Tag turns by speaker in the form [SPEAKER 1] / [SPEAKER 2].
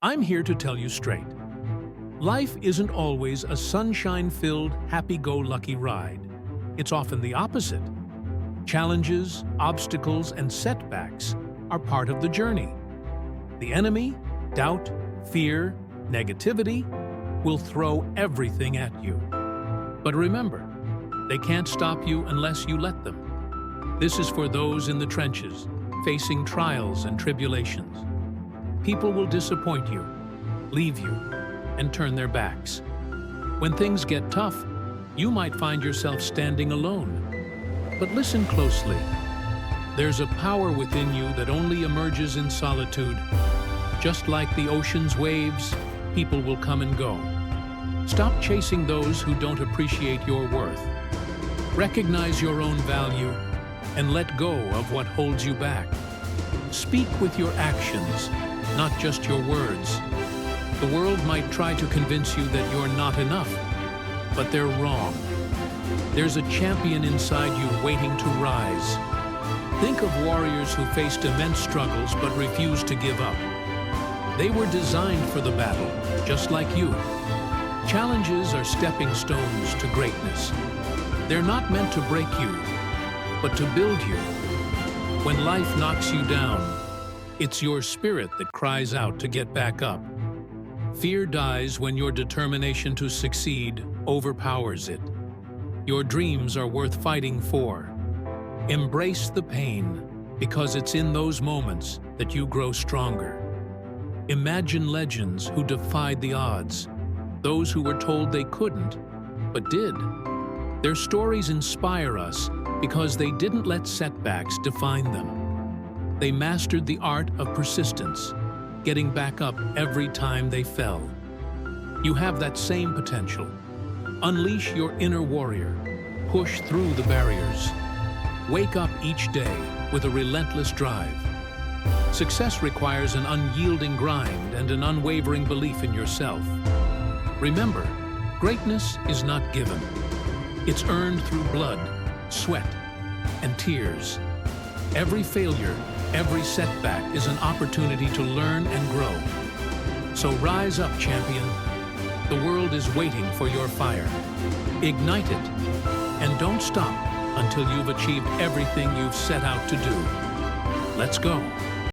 [SPEAKER 1] I'm here to tell you straight. Life isn't always a sunshine-filled, happy-go-lucky ride. It's often the opposite. Challenges, obstacles, and setbacks are part of the journey. The enemy, doubt, fear, negativity, will throw everything at you. But remember, they can't stop you unless you let them. This is for those in the trenches, facing trials and tribulations. People will disappoint you, leave you, and turn their backs. When things get tough, you might find yourself standing alone. But listen closely. There's a power within you that only emerges in solitude. Just like the ocean's waves, people will come and go. Stop chasing those who don't appreciate your worth. Recognize your own value and let go of what holds you back. Speak with your actions, not just your words. The world might try to convince you that you're not enough, but they're wrong. There's a champion inside you waiting to rise. Think of warriors who faced immense struggles but refused to give up. They were designed for the battle, just like you. Challenges are stepping stones to greatness. They're not meant to break you, but to build you. When life knocks you down, it's your spirit that cries out to get back up. Fear dies when your determination to succeed overpowers it. Your dreams are worth fighting for. Embrace the pain, because it's in those moments that you grow stronger. Imagine legends who defied the odds, those who were told they couldn't, but did. Their stories inspire us because they didn't let setbacks define them. They mastered the art of persistence, getting back up every time they fell. You have that same potential. Unleash your inner warrior. Push through the barriers. Wake up each day with a relentless drive. Success requires an unyielding grind and an unwavering belief in yourself. Remember, greatness is not given. It's earned through blood, sweat, and tears. Every failure, every setback is an opportunity to learn and grow. So rise up, champion. The world is waiting for your fire. Ignite it, and don't stop until you've achieved everything you've set out to do. Let's go.